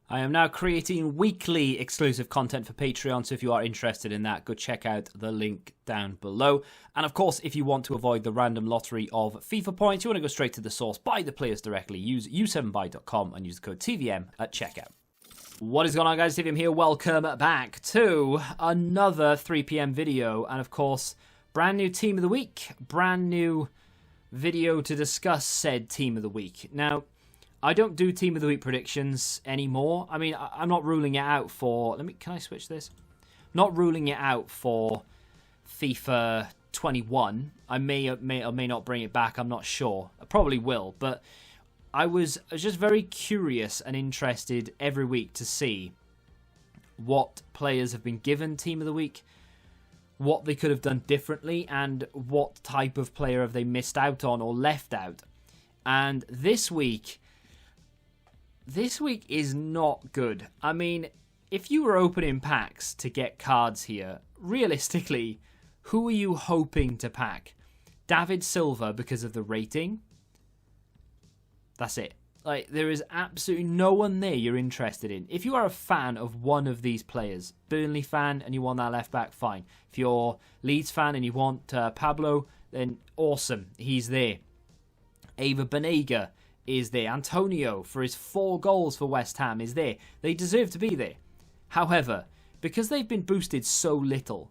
I am now creating weekly exclusive content for Patreon, so if you are interested in that, go check out the link down below. And of course, if you want to avoid the random lottery of FIFA points, you want to go straight to the source, buy the players directly, use u7buy.com and use the code TVM at checkout. What is going on, guys? TVM here. Welcome back to another 3 PM video, and of course, brand new team of the week, brand new video to discuss said team of the week. Now, I don't do team of the week predictions anymore. I mean, I'm not ruling it out for... Can I switch this? Not ruling it out for FIFA 21. I may or may not bring it back. I'm not sure. I probably will. But I was just very curious and interested every week to see what players have been given team of the week, what they could have done differently, and what type of player have they missed out on or left out. And this week is not good. I mean, if you were opening packs to get cards here, realistically, who are you hoping to pack? David Silva because of the rating? That's it. Like, there is absolutely no one there you're interested in. If you are a fan of one of these players, Burnley fan and you want that left back, fine. If you're Leeds fan and you want Pablo, then awesome, he's there. Ava Banega is there. Antonio, for his 4 goals for West Ham, is there. They deserve to be there. However, because they've been boosted so little,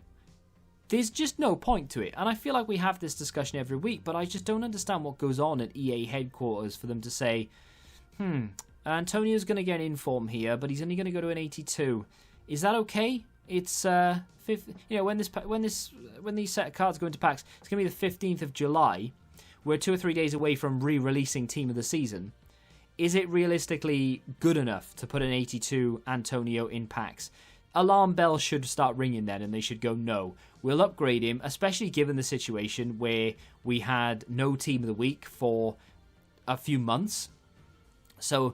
there's just no point to it. And I feel like we have this discussion every week, but I just don't understand what goes on at EA headquarters for them to say, Antonio's going to get in form here, but he's only going to go to an 82. Is that okay? It's when these set of cards go into packs, it's going to be the 15th of July. We're 2 or 3 days away from re-releasing Team of the Season. Is it realistically good enough to put an 82 Antonio in packs? Alarm bells should start ringing then, and they should go, no, we'll upgrade him, especially given the situation where we had no Team of the Week for a few months. So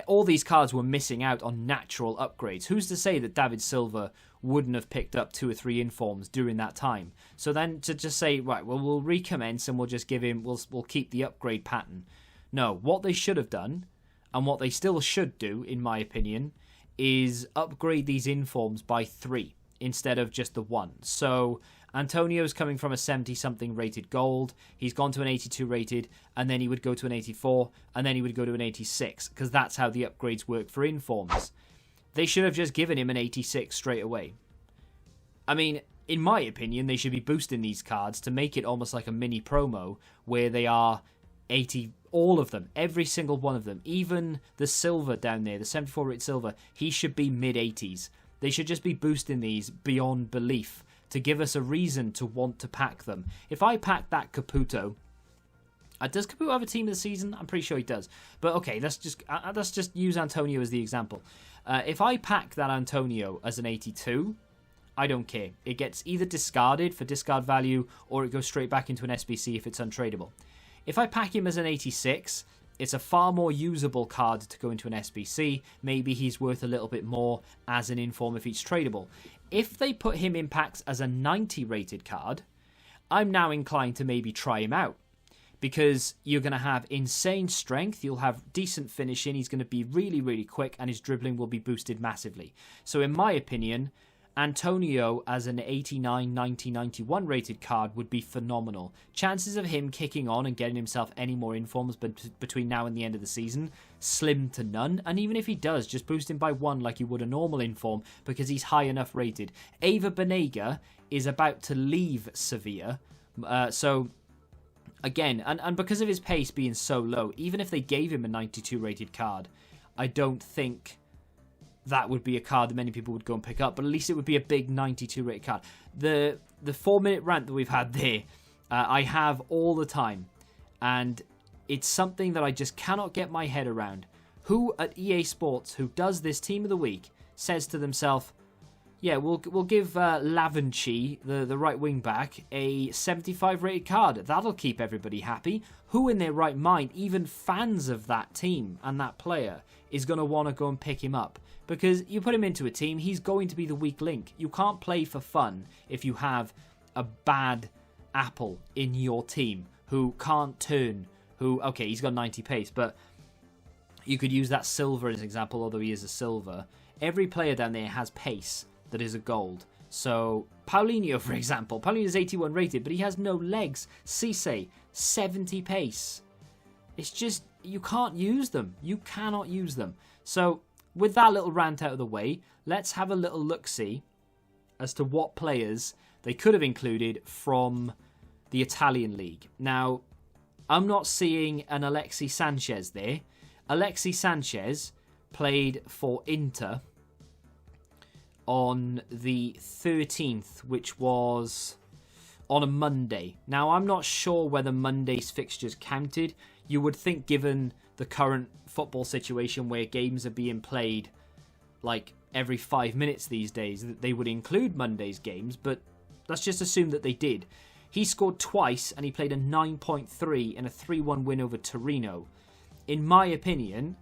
all these cards were missing out on natural upgrades. Who's to say that David Silva wouldn't have picked up 2 or 3 informs during that time? So then to just say, right, well, we'll recommence and we'll just give him, we'll keep the upgrade pattern. No, what they should have done, and what they still should do, in my opinion, is upgrade these informs by 3 instead of just the 1. So Antonio's coming from a 70-something rated gold. He's gone to an 82 rated, and then he would go to an 84, and then he would go to an 86, because that's how the upgrades work for informs. They should have just given him an 86 straight away. I mean, in my opinion, they should be boosting these cards to make it almost like a mini promo where they are 80, all of them, every single one of them. Even the Silva down there, the 74 rated Silva, he should be mid-80s. They should just be boosting these beyond belief to give us a reason to want to pack them. If I pack that Caputo, does Caputo have a team of the season? I'm pretty sure he does. But okay, let's just use Antonio as the example. If I pack that Antonio as an 82, I don't care. It gets either discarded for discard value, or it goes straight back into an SBC if it's untradeable. If I pack him as an 86, it's a far more usable card to go into an SBC. Maybe he's worth a little bit more as an inform if he's tradable. If they put him in packs as a 90 rated card, I'm now inclined to maybe try him out. Because you're going to have insane strength, you'll have decent finishing, he's going to be really, really quick, and his dribbling will be boosted massively. So in my opinion, Antonio as an 89, 90, 91 rated card would be phenomenal. Chances of him kicking on and getting himself any more informs between now and the end of the season, slim to none. And even if he does, just boost him by 1 like you would a normal inform, because he's high enough rated. Ava Banega is about to leave Sevilla, so again, and because of his pace being so low, even if they gave him a 92 rated card, I don't think that would be a card that many people would go and pick up, but at least it would be a big 92 rated card. The 4-minute rant that we've had there, I have all the time, and it's something that I just cannot get my head around. Who at EA Sports, who does this team of the week, says to themselves, yeah, we'll give Lavenchi, the right wing back, a 75 rated card. That'll keep everybody happy. Who in their right mind, even fans of that team and that player, is going to want to go and pick him up? Because you put him into a team, he's going to be the weak link. You can't play for fun if you have a bad apple in your team who can't turn, okay, he's got 90 pace, but You could use that Silva as an example, although he is a silver. Every player down there has pace that is a gold. So, Paulinho, for example. Paulinho is 81 rated, but he has no legs. Cisse, 70 pace. It's just, you can't use them. You cannot use them. So, with that little rant out of the way, let's have a little look-see as to what players they could have included from the Italian league. Now, I'm not seeing an Alexis Sanchez there. Alexis Sanchez played for Inter on the 13th, which was on a Monday. Now, I'm not sure whether Monday's fixtures counted. You would think, given the current football situation where games are being played like every 5 minutes these days, that they would include Monday's games, but let's just assume that they did. He scored twice and he played a 9.3 in a 3-1 win over Torino. In my opinion,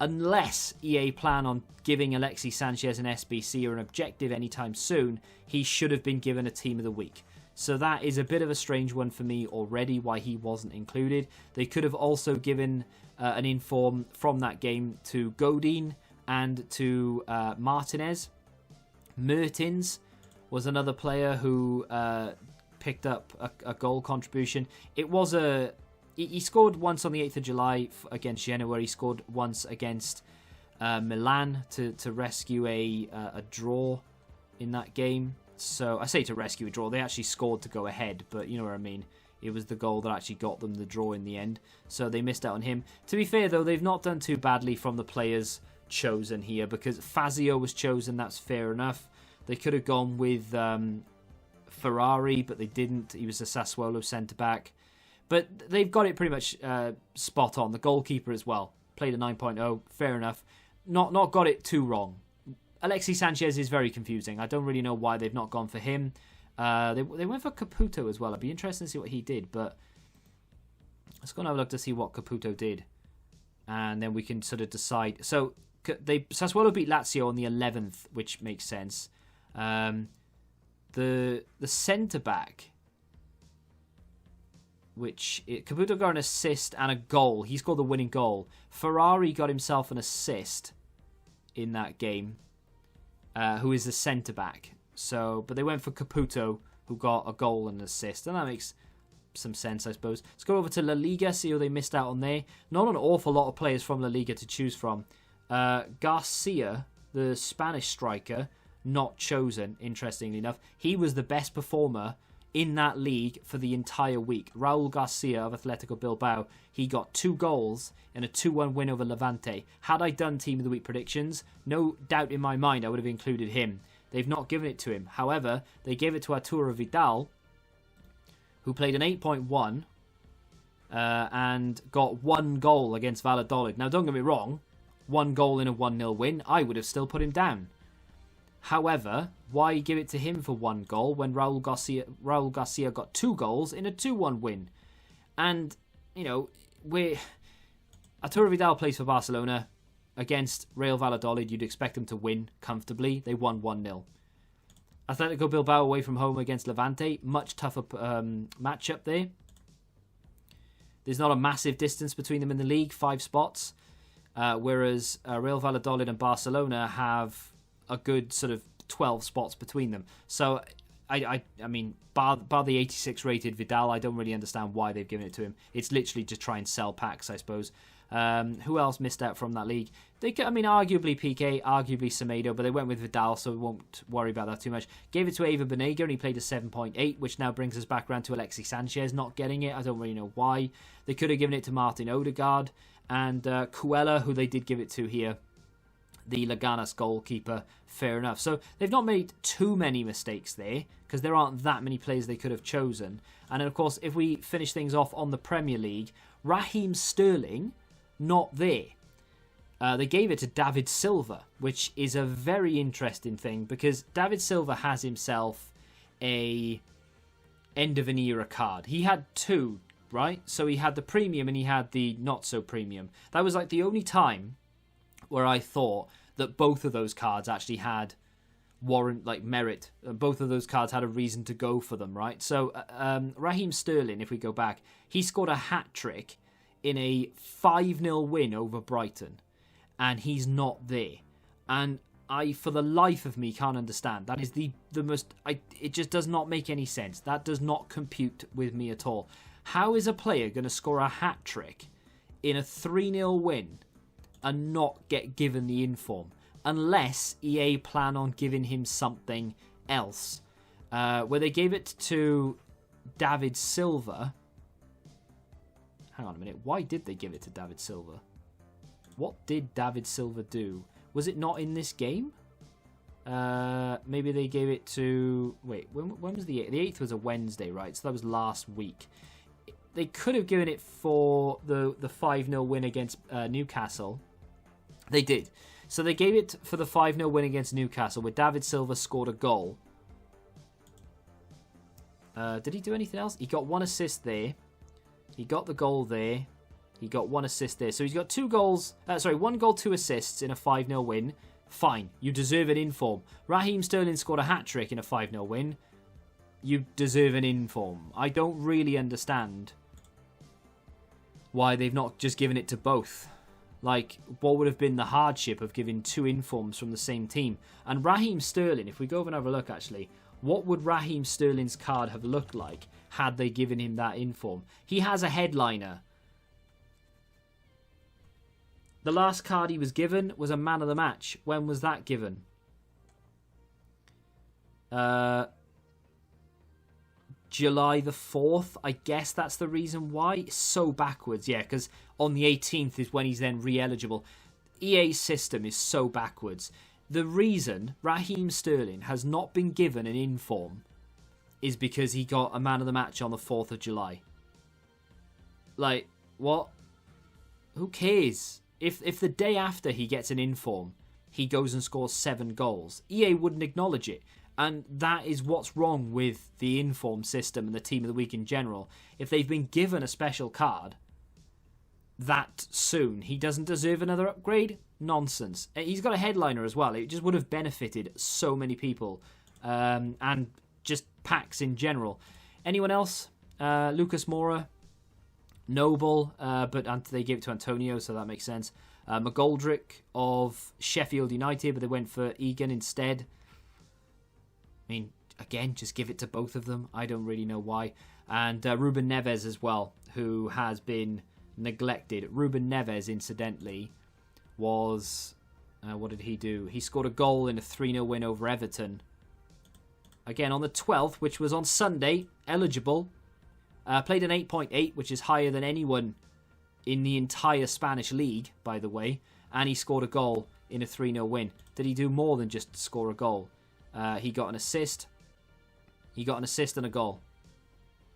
unless EA plan on giving Alexis Sanchez an SBC or an objective anytime soon, he should have been given a Team of the Week. So that is a bit of a strange one for me already, why he wasn't included. They could have also given an inform from that game to Godin and to Martinez. Mertens was another player who picked up a goal contribution. It was he scored once on the 8th of July against Genoa. He scored once against Milan to rescue a draw in that game. So I say to rescue a draw. They actually scored to go ahead, but you know what I mean. It was the goal that actually got them the draw in the end. So they missed out on him. To be fair, though, they've not done too badly from the players chosen here, because Fazio was chosen. That's fair enough. They could have gone with Ferrari, but they didn't. He was a Sassuolo centre-back. But they've got it pretty much spot on. The goalkeeper as well. Played a 9.0. Fair enough. Not got it too wrong. Alexis Sanchez is very confusing. I don't really know why they've not gone for him. They went for Caputo as well. I'd be interested to see what he did. But let's go and have a look to see what Caputo did. And then we can sort of decide. So Sassuolo beat Lazio on the 11th, which makes sense. The centre-back, Caputo got an assist and a goal. He scored the winning goal. Ferrari got himself an assist in that game, who is the centre-back. So, but they went for Caputo, who got a goal and an assist, and that makes some sense, I suppose. Let's go over to La Liga, see who they missed out on there. Not an awful lot of players from La Liga to choose from. Garcia, the Spanish striker, not chosen, interestingly enough. He was the best performer in that league for the entire week. Raul Garcia of Atletico Bilbao, he got 2 goals in a 2-1 win over Levante. Had I done Team of the Week predictions, no doubt in my mind I would have included him. They've not given it to him. However, they gave it to Arturo Vidal, who played an 8.1 and got 1 goal against Valladolid. Now, don't get me wrong, 1 goal in a 1-0 win, I would have still put him down. However, why give it to him for 1 goal when Raul Garcia got 2 goals in a 2-1 win? And, you know, Arturo Vidal plays for Barcelona. Against Real Valladolid, you'd expect them to win comfortably. They won 1-0. Atletico Bilbao away from home against Levante. Much tougher matchup there. There's not a massive distance between them in the league, 5 spots. Whereas Real Valladolid and Barcelona have a good sort of 12 spots between them. So, I mean, bar the 86 rated Vidal, I don't really understand why they've given it to him. It's literally just try and sell packs, I suppose. Who else missed out from that league? Arguably PK, arguably Semedo, but they went with Vidal, so we won't worry about that too much. Gave it to Ava Banega, and he played a 7.8, which now brings us back around to Alexis Sanchez not getting it. I don't really know why. They could have given it to Martin Odegaard and Cuella, who they did give it to here, the Leganes goalkeeper. Fair enough. So they've not made too many mistakes there, because there aren't that many players they could have chosen. And then, of course, if we finish things off on the Premier League, Raheem Sterling, not there. They gave it to David Silva, which is a very interesting thing, because David Silva has himself a end of an era card. He had 2, right? So he had the premium and he had the not so premium. That was like the only time where I thought that both of those cards actually had merit. Both of those cards had a reason to go for them, right? So Raheem Sterling, if we go back, he scored a hat-trick in a 5-0 win over Brighton, and he's not there. And I, for the life of me, can't understand. That is the most... it just does not make any sense. That does not compute with me at all. How is a player going to score a hat-trick in a 3-0 win and not get given the inform? Unless EA plan on giving him something else. Where they gave it to David Silva. Hang on a minute. Why did they give it to David Silva? What did David Silva do? Was it not in this game? Maybe they gave it to... Wait, when was the 8th? The 8th was a Wednesday, right? So that was last week. They could have given it for the 5-0 win against Newcastle. They did. So they gave it for the 5-0 win against Newcastle, where David Silva scored a goal. Did he do anything else? He got 1 assist there. He got the goal there. He got 1 assist there. So he's got 2 goals. 1 goal, 2 assists in a 5-0 win. Fine. You deserve an inform. Raheem Sterling scored a hat-trick in a 5-0 win. You deserve an inform. I don't really understand why they've not just given it to both. Like, what would have been the hardship of giving 2 informs from the same team? And Raheem Sterling, if we go over and have a look, actually, what would Raheem Sterling's card have looked like had they given him that inform? He has a headliner. The last card he was given was a man of the match. When was that given? July the 4th. I guess that's the reason why. It's so backwards, yeah, because on the 18th is when he's then re-eligible. EA's system is so backwards. The reason Raheem Sterling has not been given an inform is because he got a man of the match on the 4th of July. Like, what? Who cares? If the day after he gets an inform, he goes and scores 7 goals, EA wouldn't acknowledge it. And that is what's wrong with the inform system and the team of the week in general. If they've been given a special card that soon, he doesn't deserve another upgrade? Nonsense. He's got a headliner as well. It just would have benefited so many people. And just packs in general. Anyone else? Lucas Moura. Noble, but they gave it to Antonio, so that makes sense. McGoldrick of Sheffield United, but they went for Egan instead. I mean, again, just give it to both of them. I don't really know why. And Ruben Neves as well, who has been neglected. Ruben Neves, incidentally, was... what did he do? He scored a goal in a 3-0 win over Everton. Again, on the 12th, which was on Sunday, eligible. Played an 8.8, which is higher than anyone in the entire Spanish league, by the way. And he scored a goal in a 3-0 win. Did he do more than just score a goal? He got an assist. He got an assist and a goal.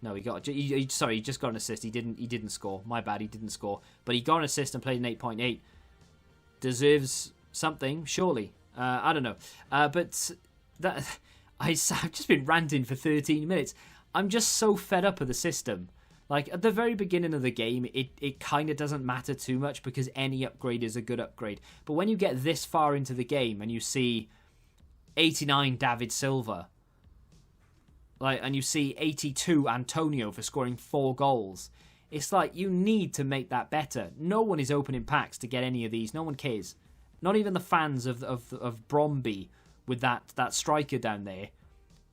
No, he just got an assist. He didn't score. My bad, he didn't score. But he got an assist and played an 8.8. Deserves something, surely. I don't know. But that I've just been ranting for 13 minutes. I'm just so fed up with the system. Like, at the very beginning of the game, it kind of doesn't matter too much because any upgrade is a good upgrade. But when you get this far into the game and you see 89 David Silva, and you see 82 Antonio for scoring 4 goals, it's like, you need to make that better. No one is opening packs to get any of these. No one cares. Not even the fans of Bromby with that striker down there.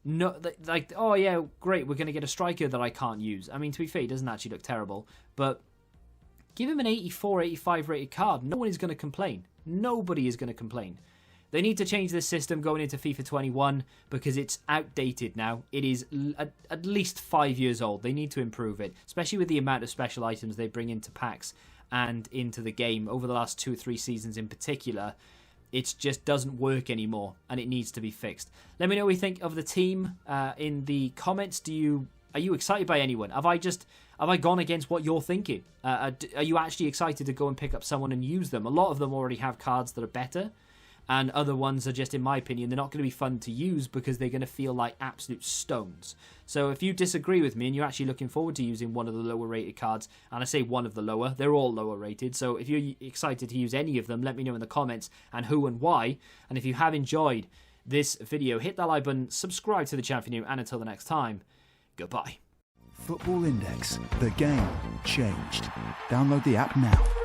No, like, oh yeah, great, we're going to get a striker that I can't use. I mean, to be fair, he doesn't actually look terrible, but give him an 84, 85 rated card. No one is going to complain. Nobody is going to complain. They need to change this system going into FIFA 21 because it's outdated now. It is at least 5 years old. They need to improve it, especially with the amount of special items they bring into packs and into the game over the last 2 or 3 seasons in particular. It just doesn't work anymore, and it needs to be fixed. Let me know what you think of the team in the comments. Are you excited by anyone? Have I gone against what you're thinking? Are you actually excited to go and pick up someone and use them? A lot of them already have cards that are better, and other ones are just, in my opinion, they're not going to be fun to use because they're going to feel like absolute stones. So if you disagree with me and you're actually looking forward to using one of the lower rated cards, and I say one of the lower, they're all lower rated, so if you're excited to use any of them, let me know in the comments and who and why. And if you have enjoyed this video, hit that like button, subscribe to the channel if you're new, and until the next time, goodbye. Football Index. The game changed. Download the app now.